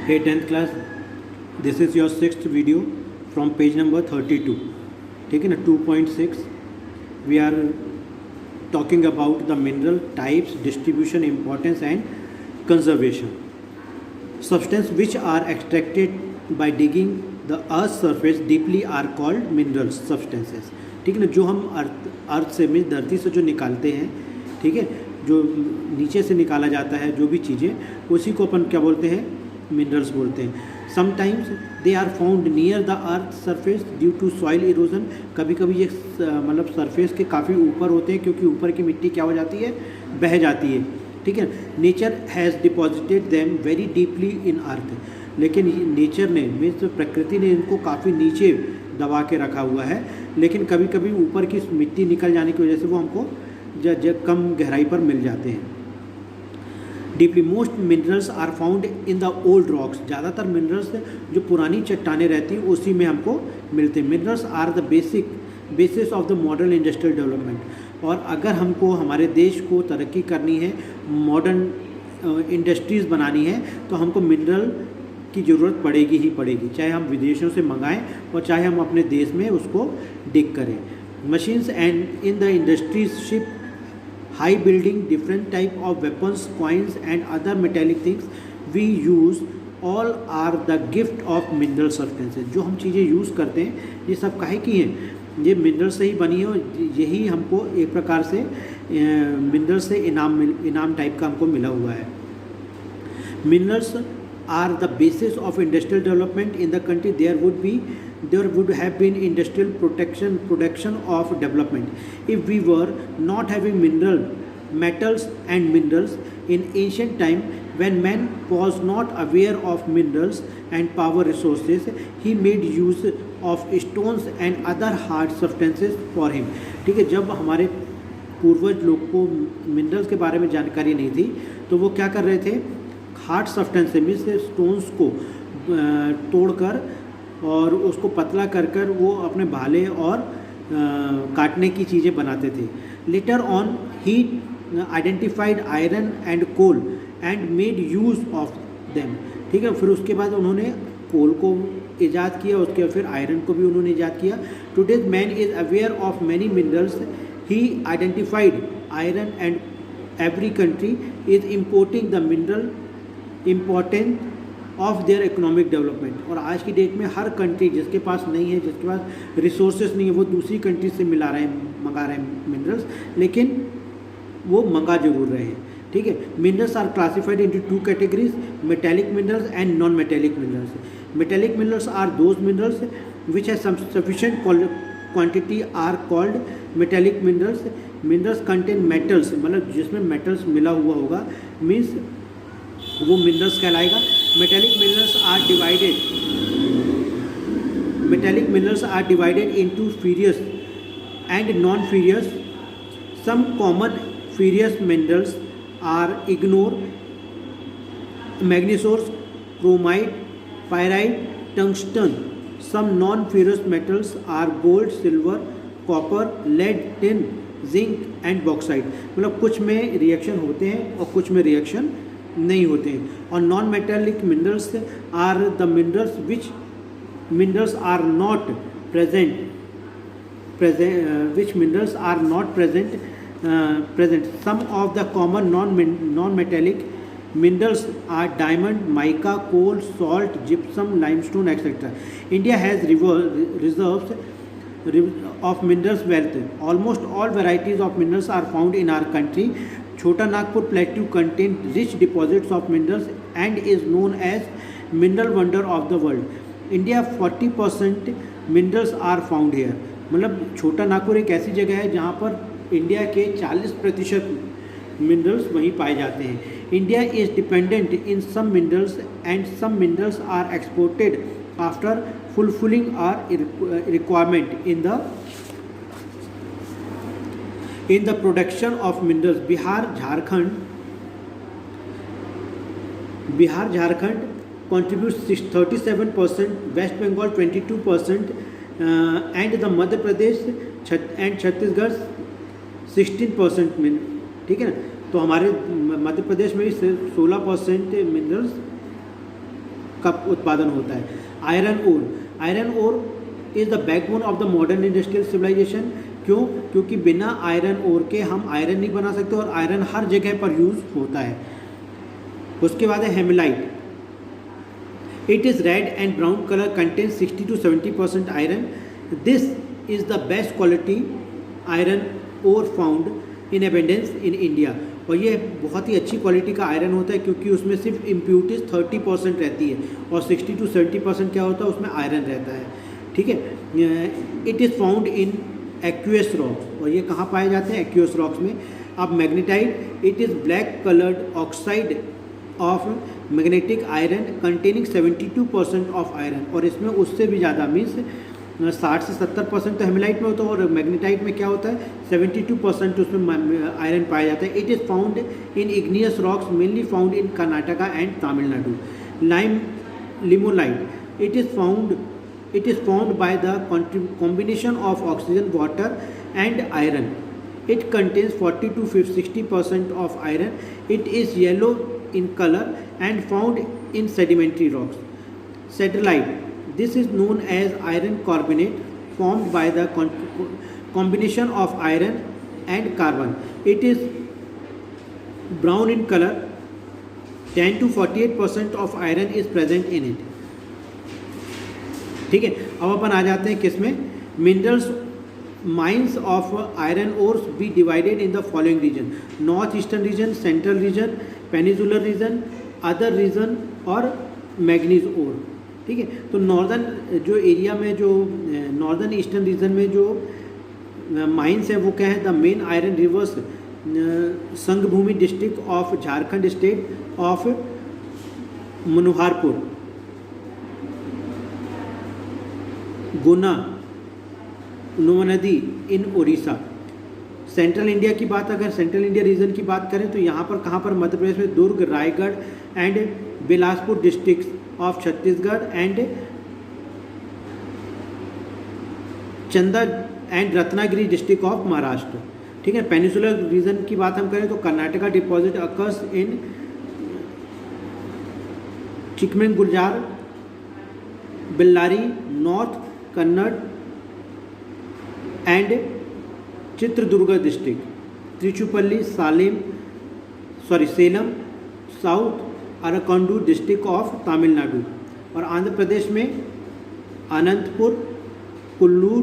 Hey 10th class, this is your 6th video from page number 32. ठीक है ना, 2.6 we are talking about the mineral types, distribution, importance and conservation. Substances which are extracted by digging the earth's surface deeply are called mineral substances. ठीक है ना, जो हम अर्थ से means धरती से जो निकालते हैं, ठीक है, जो नीचे से निकाला जाता है जो भी चीज़ें, उसी को अपन क्या बोलते हैं, मिनरल्स बोलते हैं. Sometimes they are found near the earth surface due to soil erosion. कभी कभी ये मतलब सरफेस के काफ़ी ऊपर होते हैं क्योंकि ऊपर की मिट्टी क्या हो जाती है, बह जाती है. ठीक है, nature has deposited them very deeply in earth. लेकिन नेचर ने मीन्स प्रकृति ने इनको काफ़ी नीचे दबा के रखा हुआ है, लेकिन कभी कभी ऊपर की मिट्टी निकल जाने की वजह से वो हमको कम गहराई पर मिल जाते हैं. Deeply most minerals are found in the old rocks. ज़्यादातर मिनरल्स जो पुरानी चट्टानें रहती हैं उसी में हमको मिलते हैं. Minerals are the basis of the modern industrial development. और अगर हमको हमारे देश को तरक्की करनी है, मॉडर्न इंडस्ट्रीज़ बनानी है, तो हमको मिनरल की ज़रूरत पड़ेगी ही पड़ेगी, चाहे हम विदेशों से मंगाएं और चाहे हम अपने देश में उसको डिग करें. Machines and in the industries ship high building, different type of weapons, coins and other metallic things we use, all are the gift of mineral substances. जो हम चीज़ें यूज़ करते हैं ये सब काहे की हैं, ये मिनरल से ही बनी है और यही हमको एक प्रकार से मिनरल से इनाम टाइप का हमको मिला हुआ है. Minerals are the basis of industrial development in the country. There would have been industrial production of development if we were not having metals and minerals. In ancient time, when man was not aware of minerals and power resources, he made use of stones and other hard substances for him. ठीक है, जब हमारे पूर्वज लोग को minerals के बारे में जानकारी नहीं थी तो वो क्या कर रहे थे, हार्ड सब्सटेंस मीन्स स्टोन्स को तोड़कर और उसको पतला कर कर वो अपने भाले और काटने की चीज़ें बनाते थे. Later on he identified iron and coal and made use of them. ठीक है, फिर उसके बाद उन्होंने कोल को ईजाद किया, उसके बाद फिर आयरन को भी उन्होंने ईजाद किया. Today's man is aware of many minerals. He identified iron and every country is importing the mineral important of their economic development. और आज की डेट में हर कंट्री जिसके पास नहीं है, जिसके पास रिसोर्सेज नहीं है, वो दूसरी कंट्री से मंगा रहे हैं मिनरल्स, लेकिन वो मंगा जरूर रहे हैं. ठीक है, minerals are classified into 2 categories, metallic minerals and non metallic minerals. Metallic minerals are those minerals which have sufficient quantity are called metallic minerals. Minerals contain metals, मतलब जिसमें मेटल्स मिला हुआ होगा मीन्स वो मिनरल्स कहलाएगा. Metallic minerals are divided into ferrous and non-ferrous. Some common ferrous minerals are ignore, magnesium, chromite, pyrite, tungsten. Some non-ferrous metals are gold, silver, copper, lead, tin, zinc and bauxite. मतलब कुछ में reaction होते हैं और कुछ में reaction नहीं होते हैं. और non metallic minerals are the minerals which minerals are not present which minerals are not present. Some of the common non-metallic minerals are diamond, mica, coal, salt, gypsum, limestone, etc. India has reserves of minerals wealth. Almost all varieties of minerals are found in our country. Chota Nagpur plateau contains rich deposits of minerals and is known as mineral wonder of the world. India 40% minerals are found here. मतलब छोटा नागपुर एक ऐसी जगह है जहाँ पर India के 40% minerals वहीं पाए जाते हैं. India is dependent in some minerals and some minerals are exported after fulfilling our requirement in the production of minerals. Bihar Jharkhand contributes 37%, West Bengal 22%, and the Madhya Pradesh and Chhattisgarh 16% में. ठीक है ना. तो हमारे मध्य प्रदेश में भी 16% minerals का उत्पादन होता है. Iron ore is the backbone of the modern industrial civilisation. क्यों? क्योंकि बिना आयरन ओर के हम आयरन नहीं बना सकते और आयरन हर जगह पर यूज़ होता है. उसके बाद है hematite. It is red and brown colour, contains 60 to 70% iron. This is the best quality iron ore found in abundance in India. और ये बहुत ही अच्छी क्वालिटी का आयरन होता है क्योंकि उसमें सिर्फ इम्प्यूरिटीज़ 30% रहती है और 60 to 70% क्या होता है उसमें आयरन रहता है. ठीक है. It is found in aqueous rocks. और ये कहाँ पाए जाते हैं? एक्यूएस रॉक्स में. अब magnetite, it is black coloured oxide of magnetic iron containing 72% of iron. और इसमें उससे भी ज़्यादा मीन्स 60 से 70% तो हेमलाइट में होता है और मैग्नेटाइट में क्या होता है 72% उसमें आयरन पाया जाता है. It is found in igneous rocks mainly found in Karnataka and Tamil Nadu. लिमोलाइट, it is found by the combination of oxygen, water and iron. It contains 40 to 60% of iron. It is yellow in color and found in sedimentary rocks. Saddleite, this is known as iron carbonate formed by the combination of iron and carbon. It is brown in color. 10 to 48% of iron is present in it. ठीक है. अब अपन आ जाते हैं किसमें? Minerals mines of iron ores be divided in the following region: north eastern region, central region, peninsular region, other region और manganese ore. ठीक है. तो नॉर्दर्न जो एरिया में जो नॉर्दर्न ईस्टर्न रीजन में जो माइंस है वो क्या है? The main iron rivers Singhbhum district of Jharkhand state of Manoharpur, Guna, नदी इन उड़ीसा. सेंट्रल इंडिया की बात, अगर सेंट्रल इंडिया रीजन की बात करें तो यहाँ पर कहाँ पर? मध्य प्रदेश में दुर्ग, Raigarh and Bilaspur district of Chhattisgarh and चंदा and Ratnagiri district of Maharashtra. ठीक है. पेनिनसुलर रीजन की बात हम करें तो Karnataka deposit occurs in चिकमेंगुलजार, Bellary, north Kannada and Chitradurga district, त्रिचुपल्ली, Salem, south अराकंडू district of Tamil Nadu. और आंध्र प्रदेश में Anantapur, कुल्लूर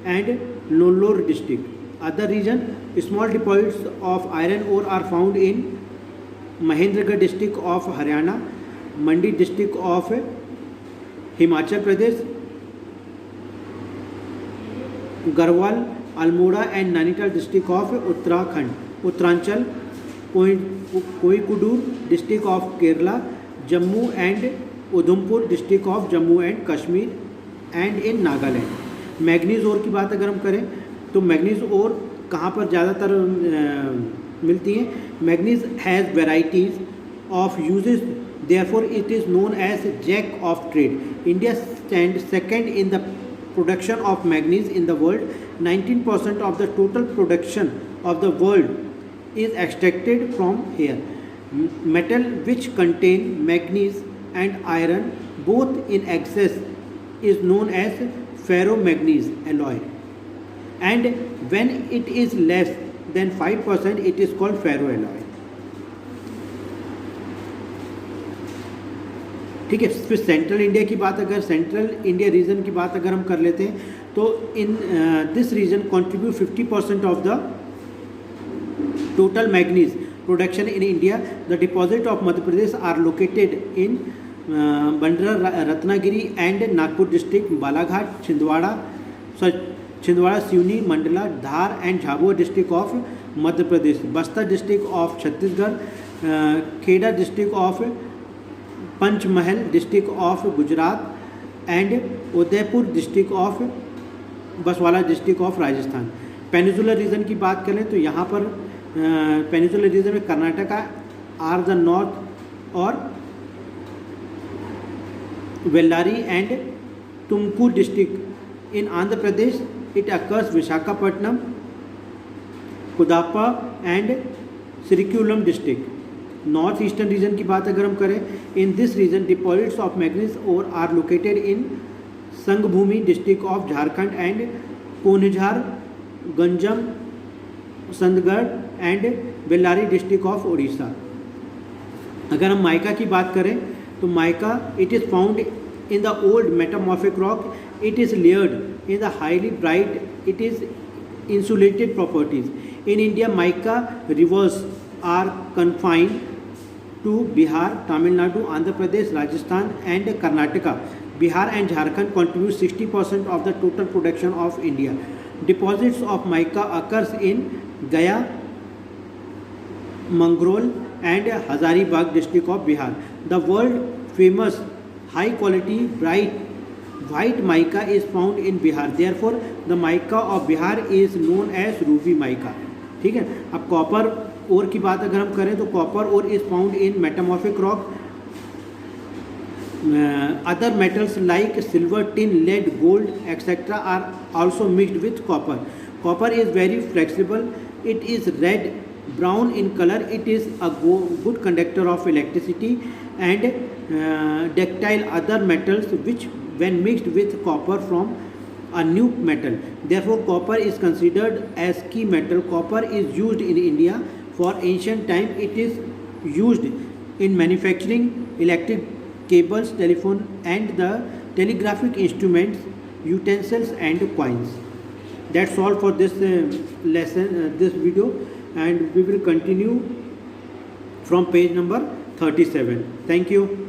and Nellore district. Other reason small deposits of iron ore are found in Mahendragarh district of Haryana, Mandi district of Himachal Pradesh, Garhwal, Almora and Nainital district of Uttaranchal, कोयिकोडूर district of Kerala, Jammu and Udhampur district of Jammu and Kashmir and in Nagaland. Manganese ore की बात अगर हम करें तो manganese ओर कहाँ पर ज़्यादातर मिलती हैं? Manganese has varieties of uses, therefore it is known as jack of trade. India stands second in the production of manganese in the world. 19% of the total production of the world is extracted from here. Metal which contain manganese and iron both in excess is known as ferromanganese alloy, and when it is less than 5% it is called ferroalloy. ठीक है. फिर central India की बात, अगर central India region की बात अगर हम कर लेते हैं तो in this region contribute 50% of the total manganese production in India. The deposit of Madhya Pradesh are located in Bandra, Ratnagiri and Nagpur district, Balaghat, Chhindwara, Siuni, Mandla, Dhar and Jhabua district of Madhya Pradesh, Bastar district of Chhattisgarh, Kheda district of Panchmahal district of Gujarat and Udaipur district of Banswara district of Rajasthan. Peninsular region की बात करें तो यहाँ पर peninsular reason में Karnataka are the north और Bellary and Tumkur district in Andhra Pradesh it occurs Visakhapatnam, Cuddapah and Srikakulam district. North eastern region की बात अगर हम करें, in this region deposits of manganese ore are located in Singhbhum district of Jharkhand and Keonjhar, Ganjam, Sundargarh and Bellary district of Orissa. अगर हम mica की बात करें तो mica it is found in the old metamorphic rock, it is layered in the highly bright, it is insulated properties. In India, mica rivers are confined to Bihar, Tamil Nadu, Andhra Pradesh, Rajasthan and Karnataka. Bihar and Jharkhand contribute 60% of the total production of India. Deposits of mica occurs in Gaya, Mangrol and Hazaribagh district of Bihar. The world famous high quality bright white mica is found in Bihar. Therefore, the mica of Bihar is known as ruby mica. ठीक है। अब copper ओर की बात अगर हम करें तो copper ore is found in metamorphic rock. Other metals like silver, tin, lead, gold etcetera are also mixed with copper. Copper is very flexible. It is red brown in color. It is a good conductor of electricity and ductile other metals which when mixed with copper from a new metal. Therefore, copper is considered as key metal. Copper is used in India for ancient time. It is used in manufacturing electric cables, telephone and the telegraphic instruments, utensils and coins. That's all for this lesson, this video, and we will continue from page number 37. Thank you.